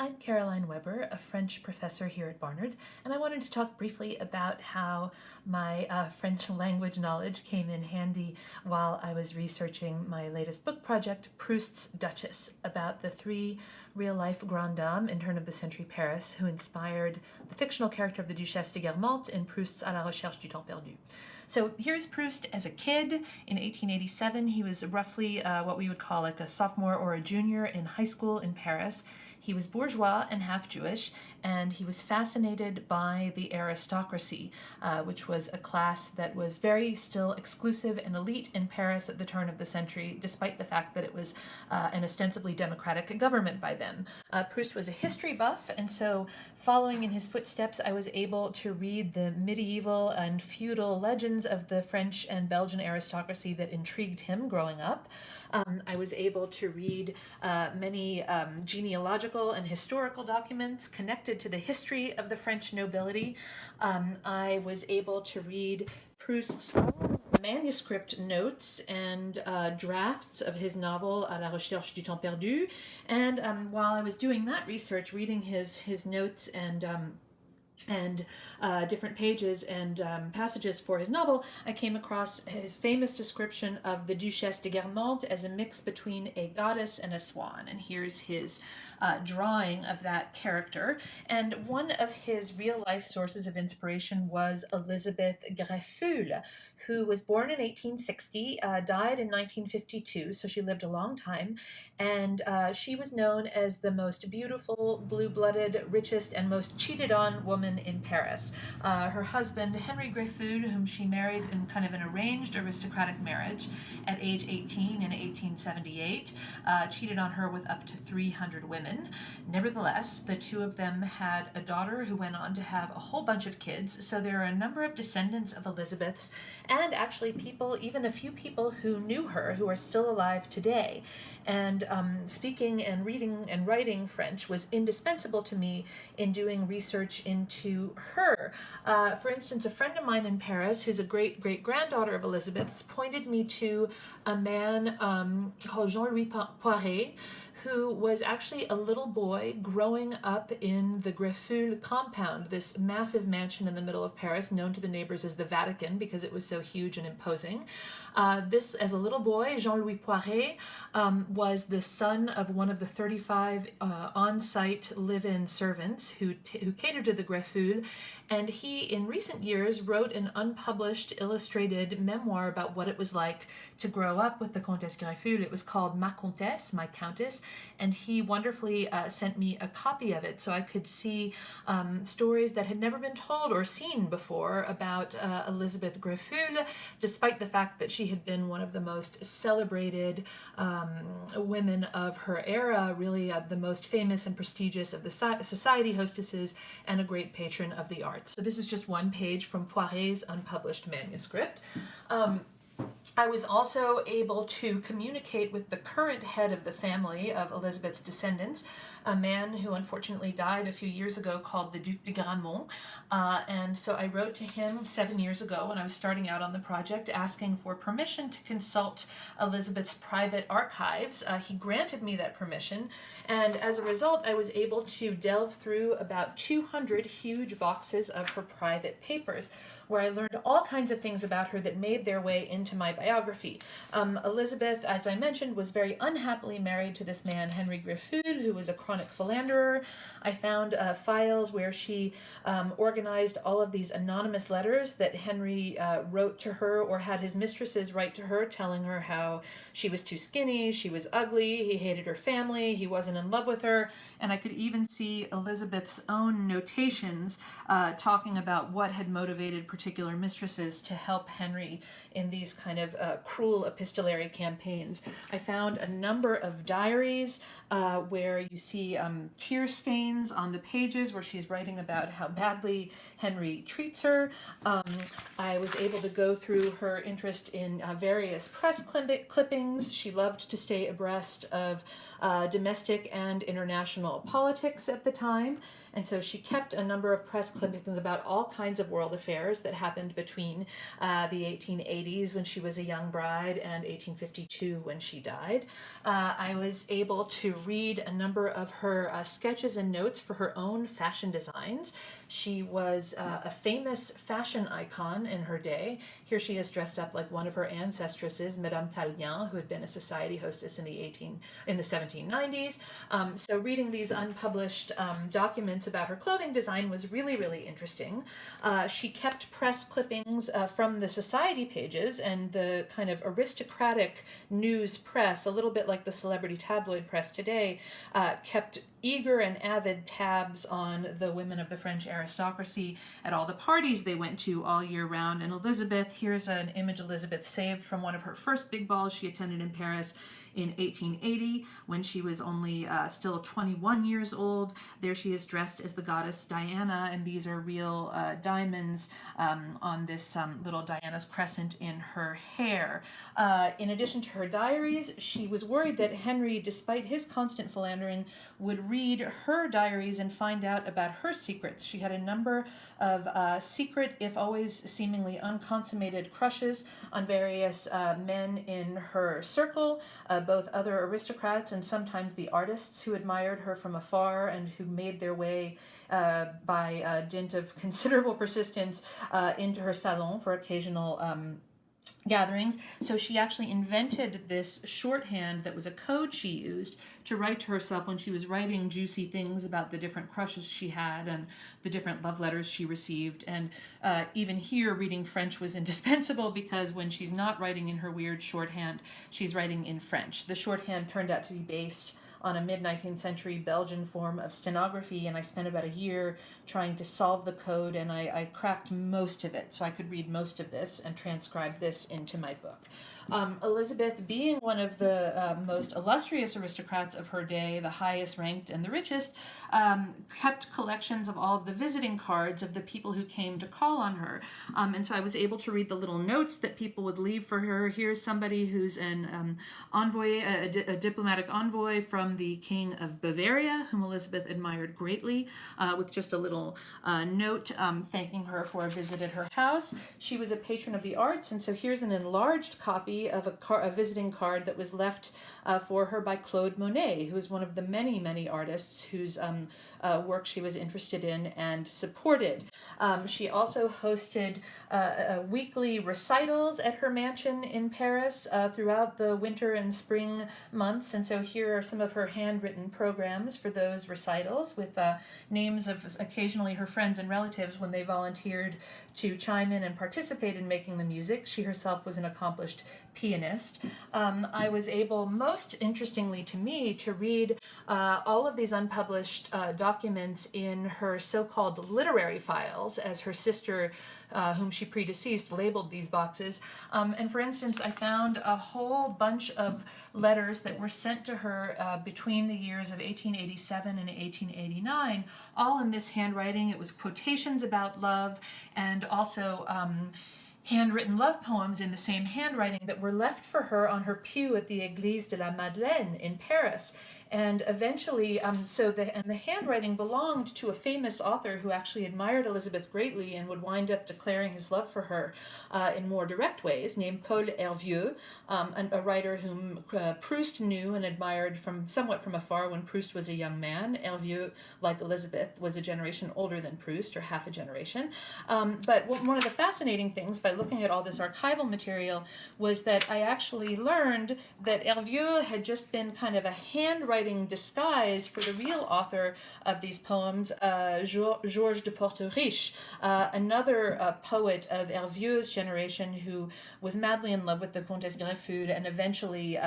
I'm Caroline Weber, a French professor here at Barnard, and I wanted to talk briefly about how my French language knowledge came in handy while I was researching my latest book project, Proust's Duchess, about the three real-life grandes dames in turn-of-the-century Paris who inspired the fictional character of the Duchesse de Guermantes in Proust's À la recherche du temps perdu. So here's Proust as a kid in 1887. He was roughly what we would call like a sophomore or a junior in high school in Paris. He was bourgeois and half Jewish, and he was fascinated by the aristocracy, which was a class that was very still exclusive and elite in Paris at the turn of the century, despite the fact that it was an ostensibly democratic government by then. Proust was a history buff, and so following in his footsteps, I was able to read the medieval and feudal legends of the French and Belgian aristocracy that intrigued him growing up. I was able to read many genealogical and historical documents connected to the history of the French nobility. I was able to read Proust's manuscript notes and drafts of his novel À la recherche du temps perdu. And while I was doing that research, reading his notes and different pages and passages for his novel, I came across his famous description of the Duchesse de Guermantes as a mix between a goddess and a swan. And here's his drawing of that character. And one of his real-life sources of inspiration was Elizabeth Greffule, who was born in 1860, died in 1952, so she lived a long time, and she was known as the most beautiful, blue-blooded, richest, and most cheated-on woman in Paris. Her husband, Henry Greffule, whom she married in kind of an arranged aristocratic marriage at age 18 in 1878, cheated on her with up to 300 women. Nevertheless, the two of them had a daughter who went on to have a whole bunch of kids, so there are a number of descendants of Elizabeth's, and actually people, even a few people who knew her, who are still alive today. And speaking and reading and writing French was indispensable to me in doing research into her. For instance, a friend of mine in Paris, who's a great-great-granddaughter of Elizabeth's, pointed me to a man called Jean-Louis Poiret, who was actually a little boy growing up in the Greffule compound, this massive mansion in the middle of Paris, known to the neighbors as the Vatican because it was so huge and imposing. This, as a little boy, Jean-Louis Poiret was the son of one of the 35 on-site live-in servants who catered to the Greffule, and he, in recent years, wrote an unpublished illustrated memoir about what it was like to grow up with the Comtesse Greffule. It was called Ma Comtesse, My Countess, and he wonderfully sent me a copy of it so I could see stories that had never been told or seen before about Elizabeth Greffule, despite the fact that she had been one of the most celebrated women of her era, really the most famous and prestigious of the society hostesses, and a great patron of the arts. So this is just one page from Poiret's unpublished manuscript. I was also able to communicate with the current head of the family of Elizabeth's descendants, a man who unfortunately died a few years ago called the Duc de Gramont. And so I wrote to him 7 years ago when I was starting out on the project, asking for permission to consult Elizabeth's private archives. He granted me that permission, and as a result, I was able to delve through about 200 huge boxes of her private papers, where I learned all kinds of things about her that made their way into my biography. Elizabeth, as I mentioned, was very unhappily married to this man, Henry Greffule, who was a chronic philanderer. I found files where she organized all of these anonymous letters that Henry wrote to her or had his mistresses write to her, telling her how she was too skinny, she was ugly, he hated her family, he wasn't in love with her, and I could even see Elizabeth's own notations talking about what had motivated particular mistresses to help Henry in these kind of cruel epistolary campaigns. I found a number of diaries where you see tear stains on the pages where she's writing about how badly Henry treats her. I was able to go through her interest in various press clippings. She loved to stay abreast of domestic and international politics at the time, and so she kept a number of press clippings about all kinds of world affairs that happened between the 1880s when she was a young bride and 1852 when she died. I was able to read a number of her sketches and notes for her own fashion designs. She was a famous fashion icon in her day. Here she is dressed up like one of her ancestresses, Madame Tallien, who had been a society hostess in the 1790s. So reading these unpublished documents about her clothing design was really, really interesting. She kept press clippings from the society pages, and the kind of aristocratic news press, a little bit like the celebrity tabloid press today, kept eager and avid tabs on the women of the French aristocracy at all the parties they went to all year round. And Elizabeth, here's an image Elizabeth saved from one of her first big balls she attended in Paris in 1880 when she was only still 21 years old. There she is dressed as the goddess Diana, and these are real diamonds on this little Diana's crescent in her hair. In addition to her diaries, she was worried that Henry, despite his constant philandering, would read her diaries and find out about her secrets. She had a number of secret, if always seemingly unconsummated, crushes on various men in her circle, both other aristocrats and sometimes the artists who admired her from afar and who made their way by dint of considerable persistence into her salon for occasional gatherings. So she actually invented this shorthand that was a code she used to write to herself when she was writing juicy things about the different crushes she had and the different love letters she received. And even here, reading French was indispensable, because when she's not writing in her weird shorthand, she's writing in French. The shorthand turned out to be based on a mid-19th century Belgian form of stenography, and I spent about a year trying to solve the code, and I cracked most of it, so I could read most of this and transcribe this into my book. Elizabeth, being one of the most illustrious aristocrats of her day, the highest ranked and the richest, kept collections of all of the visiting cards of the people who came to call on her. And so I was able to read the little notes that people would leave for her. Here's somebody who's an envoy, a diplomatic envoy from the King of Bavaria, whom Elizabeth admired greatly, with just a little note thanking her for a visit at her house. She was a patron of the arts, and so here's an enlarged copy of a visiting card that was left for her by Claude Monet, who is one of the many, many artists whose work she was interested in and supported. She also hosted weekly recitals at her mansion in Paris throughout the winter and spring months, and so here are some of her handwritten programs for those recitals, with names of occasionally her friends and relatives when they volunteered to chime in and participate in making the music. She herself was an accomplished pianist. I was able, most interestingly to me, to read all of these unpublished documents in her so-called literary files, as her sister, whom she predeceased, labeled these boxes. And for instance, I found a whole bunch of letters that were sent to her between the years of 1887 and 1889, all in this handwriting. It was quotations about love, and also handwritten love poems in the same handwriting that were left for her on her pew at the Église de la Madeleine in Paris. And eventually, the handwriting belonged to a famous author who actually admired Elizabeth greatly and would wind up declaring his love for her in more direct ways, named Paul Hervieux, a writer whom Proust knew and admired somewhat from afar when Proust was a young man. Hervieux, like Elizabeth, was a generation older than Proust, or half a generation. But one of the fascinating things by looking at all this archival material was that I actually learned that Hervieux had just been kind of a handwriting disguise for the real author of these poems, Georges de Portoriche, another poet of Hervieux's generation who was madly in love with the Comtesse Greffule and eventually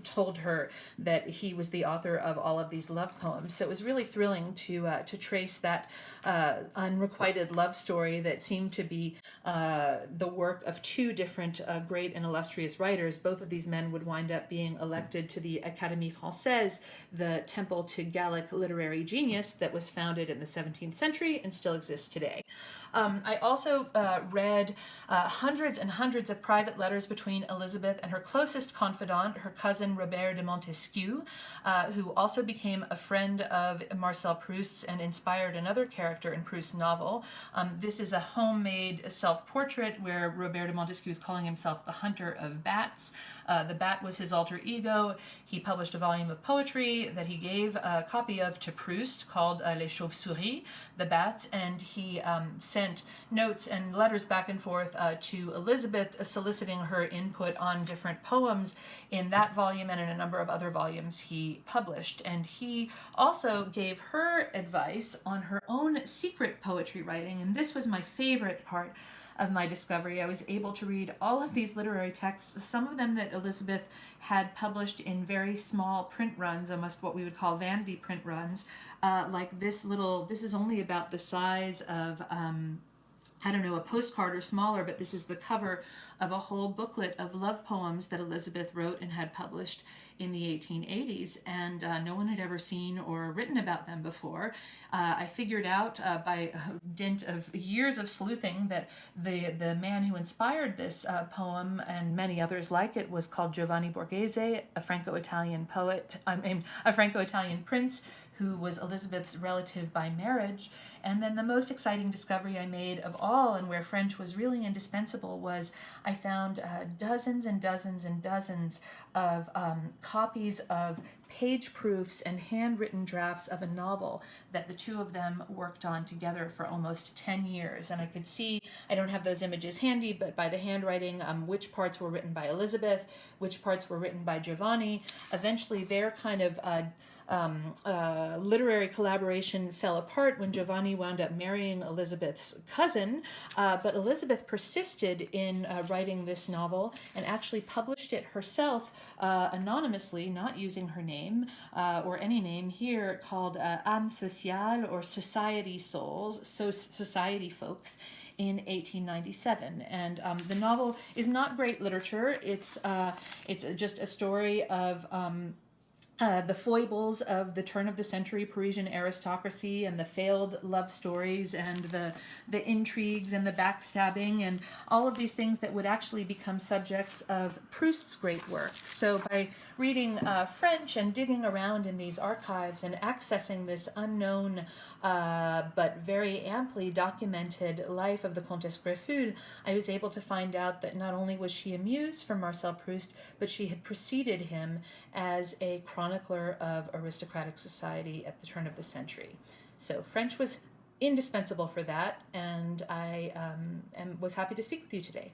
told her that he was the author of all of these love poems. So it was really thrilling to trace that unrequited love story that seemed to be the work of two different great and illustrious writers. Both of these men would wind up being elected to the Académie Française, the temple to Gallic literary genius that was founded in the 17th century and still exists today. I also read hundreds and hundreds of private letters between Elizabeth and her closest confidant, her cousin Robert de Montesquieu, who also became a friend of Marcel Proust's and inspired another character in Proust's novel. This is a homemade self-portrait where Robert de Montesquieu is calling himself the hunter of bats. The bat was his alter ego. He published a volume of poetry poetry that he gave a copy of to Proust called Les Chauves-souris, the bats, and he sent notes and letters back and forth to Elizabeth soliciting her input on different poems in that volume and in a number of other volumes he published. And he also gave her advice on her own secret poetry writing, and this was my favorite part of my discovery. I was able to read all of these literary texts, some of them that Elizabeth had published in very small print runs, almost what we would call vanity print runs, like this is only about the size of, I don't know, a postcard or smaller, but this is the cover of a whole booklet of love poems that Elizabeth wrote and had published in the 1880s, and no one had ever seen or written about them before. I figured out by dint of years of sleuthing that the man who inspired this poem and many others like it was called Giovanni Borghese, a Franco-Italian poet, a Franco-Italian prince who was Elizabeth's relative by marriage. And then the most exciting discovery I made of all, and where French was really indispensable, was I found dozens and dozens and dozens of copies of page proofs and handwritten drafts of a novel that the two of them worked on together for almost 10 years. And I could see, I don't have those images handy, but by the handwriting, which parts were written by Elizabeth, which parts were written by Giovanni. Eventually, their kind of literary collaboration fell apart when Giovanni wound up marrying Elizabeth's cousin, but Elizabeth persisted in writing this novel and actually published it herself anonymously, not using her name or any name here, called Âme Sociale, or Society Souls, so Society Folks, in 1897. And the novel is not great literature. It's just a story of the foibles of the turn of the century Parisian aristocracy, and the failed love stories, and the intrigues and the backstabbing, and all of these things that would actually become subjects of Proust's great work. So by reading French and digging around in these archives and accessing this unknown but very amply documented life of the Comtesse Greffule, I was able to find out that not only was she a muse for Marcel Proust, but she had preceded him as a chronicler of aristocratic society at the turn of the century. So French was indispensable for that, and I was happy to speak with you today.